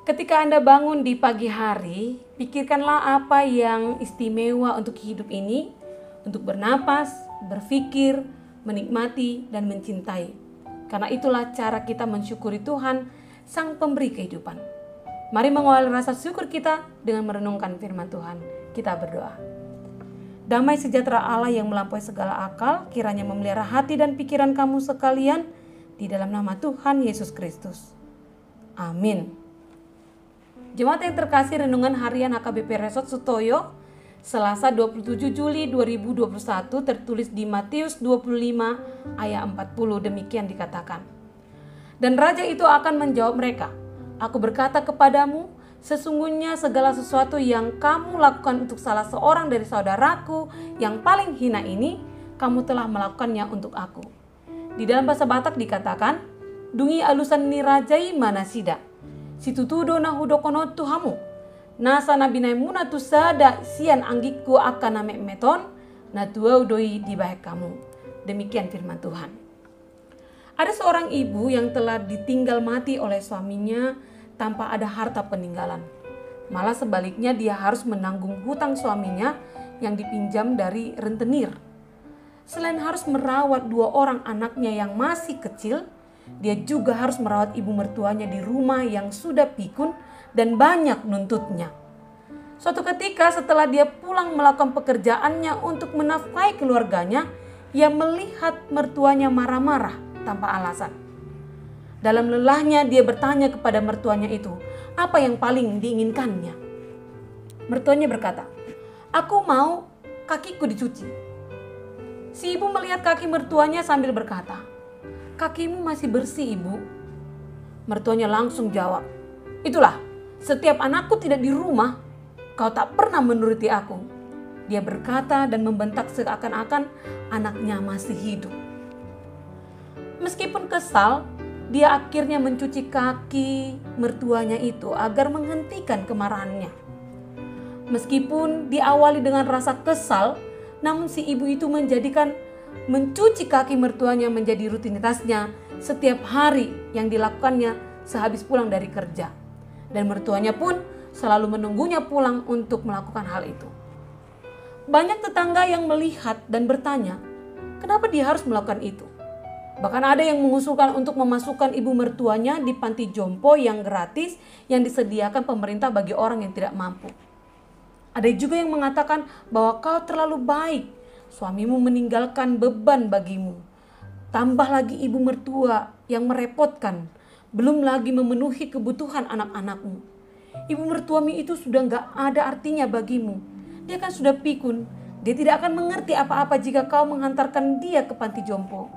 Ketika Anda bangun di pagi hari, pikirkanlah apa yang istimewa untuk hidup ini, untuk bernapas, berpikir, menikmati, dan mencintai. Karena itulah cara kita mensyukuri Tuhan, Sang Pemberi kehidupan. Mari mengawali rasa syukur kita dengan merenungkan firman Tuhan. Kita berdoa. Damai sejahtera Allah yang melampaui segala akal, kiranya memelihara hati dan pikiran kamu sekalian, di dalam nama Tuhan Yesus Kristus. Amin. Jemaat yang terkasih, renungan harian HKBP Resort Sutoyo, Selasa 27 Juli 2021 tertulis di Matius 25 ayat 40, demikian dikatakan. Dan raja itu akan menjawab mereka, aku berkata kepadamu, sesungguhnya segala sesuatu yang kamu lakukan untuk salah seorang dari saudaraku yang paling hina ini, kamu telah melakukannya untuk aku. Di dalam bahasa Batak dikatakan, dungi alusan ni rajai manasida. Situtudo na hudokono tuhamu. Nasa nabinai muna tu sada sian anggiku akan name meton. Na tua udoi di baik kamu. Demikian firman Tuhan. Ada seorang ibu yang telah ditinggal mati oleh suaminya tanpa ada harta peninggalan. Malah sebaliknya dia harus menanggung hutang suaminya yang dipinjam dari rentenir. Selain harus merawat 2 orang anaknya yang masih kecil, dia juga harus merawat ibu mertuanya di rumah yang sudah pikun dan banyak nuntutnya. Suatu ketika setelah dia pulang melakukan pekerjaannya untuk menafkahi keluarganya, ia melihat mertuanya marah-marah tanpa alasan. Dalam lelahnya dia bertanya kepada mertuanya itu, apa yang paling diinginkannya? Mertuanya berkata, aku mau kakiku dicuci. Si ibu melihat kaki mertuanya sambil berkata, kakimu masih bersih, ibu. Mertuanya langsung jawab, itulah, setiap anakku tidak di rumah, kau tak pernah menuruti aku. Dia berkata dan membentak seakan-akan anaknya masih hidup. Meskipun kesal, dia akhirnya mencuci kaki mertuanya itu agar menghentikan kemarahannya. Meskipun diawali dengan rasa kesal, namun si ibu itu menjadikan mencuci kaki mertuanya menjadi rutinitasnya setiap hari yang dilakukannya sehabis pulang dari kerja. Dan mertuanya pun selalu menunggunya pulang untuk melakukan hal itu. Banyak tetangga yang melihat dan bertanya, kenapa dia harus melakukan itu? Bahkan ada yang mengusulkan untuk memasukkan ibu mertuanya di panti jompo yang gratis yang disediakan pemerintah bagi orang yang tidak mampu. Ada juga yang mengatakan bahwa kau terlalu baik, suamimu meninggalkan beban bagimu. Tambah lagi ibu mertua yang merepotkan, belum lagi memenuhi kebutuhan anak-anakmu. Ibu mertuamu itu sudah gak ada artinya bagimu. Dia kan sudah pikun, dia tidak akan mengerti apa-apa jika kau menghantarkan dia ke panti jompo.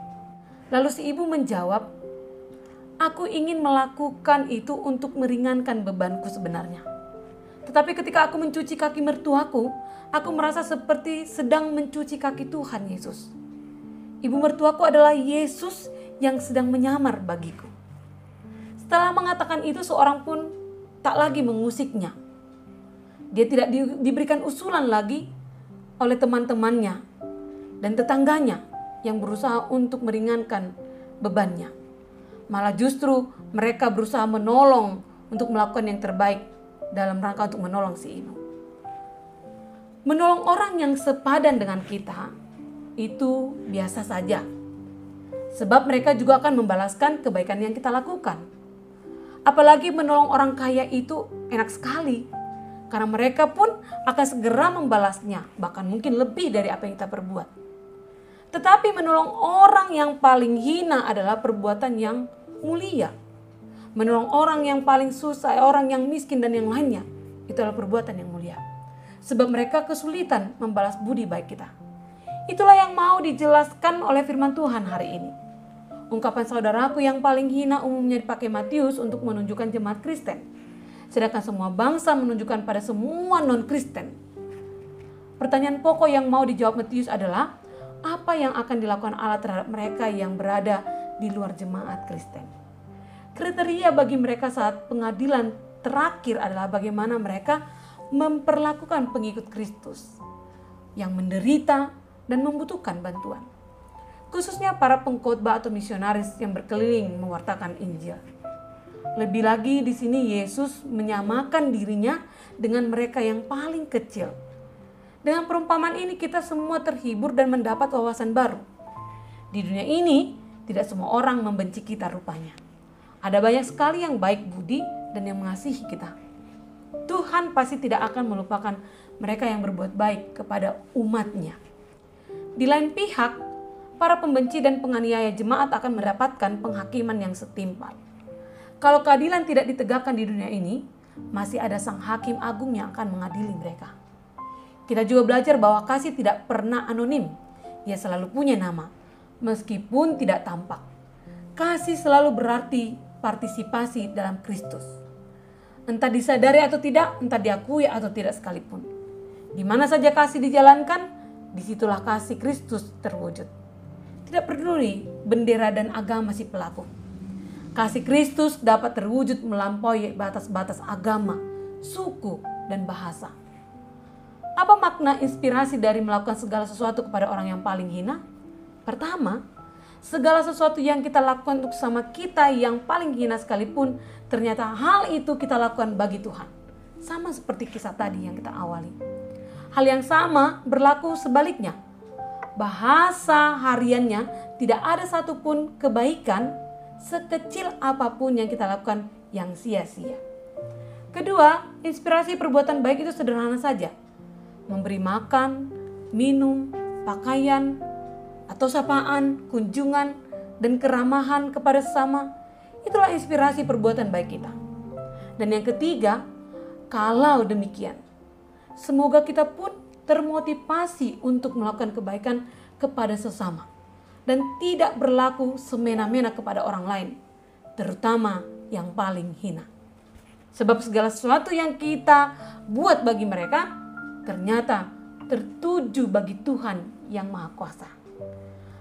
Lalu si ibu menjawab, aku ingin melakukan itu untuk meringankan bebanku sebenarnya. Tetapi ketika aku mencuci kaki mertuaku, aku merasa seperti sedang mencuci kaki Tuhan Yesus. Ibu mertuaku adalah Yesus yang sedang menyamar bagiku. Setelah mengatakan itu, seorang pun tak lagi mengusiknya. Dia tidak diberikan usulan lagi oleh teman-temannya dan tetangganya yang berusaha untuk meringankan bebannya. Malah justru mereka berusaha menolong untuk melakukan yang terbaik dalam rangka untuk menolong si ibu. Menolong orang yang sepadan dengan kita itu biasa saja. Sebab mereka juga akan membalaskan kebaikan yang kita lakukan. Apalagi menolong orang kaya itu enak sekali. Karena mereka pun akan segera membalasnya, bahkan mungkin lebih dari apa yang kita perbuat. Tetapi menolong orang yang paling hina adalah perbuatan yang mulia. Menolong orang yang paling susah, orang yang miskin dan yang lainnya, itu adalah perbuatan yang mulia. Sebab mereka kesulitan membalas budi baik kita. Itulah yang mau dijelaskan oleh firman Tuhan hari ini. Ungkapan saudaraku yang paling hina umumnya dipakai Matius untuk menunjukkan jemaat Kristen. Sedangkan semua bangsa menunjukkan pada semua non-Kristen. Pertanyaan pokok yang mau dijawab Matius adalah, apa yang akan dilakukan Allah terhadap mereka yang berada di luar jemaat Kristen? Kriteria bagi mereka saat pengadilan terakhir adalah bagaimana mereka memperlakukan pengikut Kristus yang menderita dan membutuhkan bantuan. Khususnya para pengkhotbah atau misionaris yang berkeliling mewartakan Injil. Lebih lagi di sini Yesus menyamakan dirinya dengan mereka yang paling kecil. Dengan perumpamaan ini kita semua terhibur dan mendapat wawasan baru. Di dunia ini tidak semua orang membenci kita rupanya. Ada banyak sekali yang baik budi dan yang mengasihi kita. Tuhan pasti tidak akan melupakan mereka yang berbuat baik kepada umatnya. Di lain pihak, para pembenci dan penganiaya jemaat akan mendapatkan penghakiman yang setimpal. Kalau keadilan tidak ditegakkan di dunia ini, masih ada sang hakim agung yang akan mengadili mereka. Kita juga belajar bahwa kasih tidak pernah anonim. Ia selalu punya nama, meskipun tidak tampak. Kasih selalu berarti partisipasi dalam Kristus. Entah disadari atau tidak, entah diakui atau tidak sekalipun. Di mana saja kasih dijalankan, disitulah kasih Kristus terwujud. Tidak peduli bendera dan agama si pelaku. Kasih Kristus dapat terwujud melampaui batas-batas agama, suku, dan bahasa. Apa makna inspirasi dari melakukan segala sesuatu kepada orang yang paling hina? Pertama, segala sesuatu yang kita lakukan untuk sama kita yang paling hina sekalipun, ternyata hal itu kita lakukan bagi Tuhan. Sama seperti kisah tadi yang kita awali. Hal yang sama berlaku sebaliknya. Bahasa hariannya tidak ada satupun kebaikan sekecil apapun yang kita lakukan yang sia-sia. Kedua, inspirasi perbuatan baik itu sederhana saja. Memberi makan, minum, pakaian, atau sapaan, kunjungan, dan keramahan kepada sesama. Itulah inspirasi perbuatan baik kita. Dan yang ketiga, kalau demikian, semoga kita pun termotivasi untuk melakukan kebaikan kepada sesama. Dan tidak berlaku semena-mena kepada orang lain, terutama yang paling hina. Sebab segala sesuatu yang kita buat bagi mereka, ternyata tertuju bagi Tuhan yang Maha Kuasa.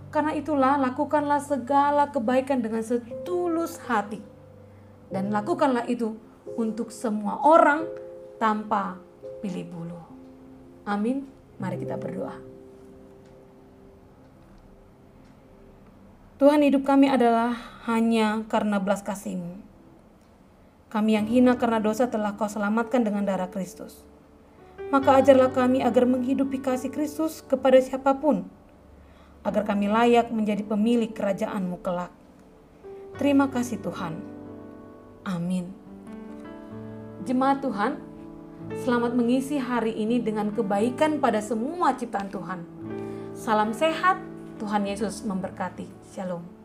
Karena itulah lakukanlah segala kebaikan dengan setulus hati. Dan lakukanlah itu untuk semua orang tanpa pilih bulu. Amin. Mari kita berdoa. Tuhan, hidup kami adalah hanya karena belas kasih-Mu. Kami yang hina karena dosa telah Kau selamatkan dengan darah Kristus. Maka ajarlah kami agar menghidupi kasih Kristus kepada siapapun, agar kami layak menjadi pemilik kerajaan-Mu kelak. Terima kasih Tuhan. Amin. Jemaat Tuhan, selamat mengisi hari ini dengan kebaikan pada semua ciptaan Tuhan. Salam sehat, Tuhan Yesus memberkati. Shalom.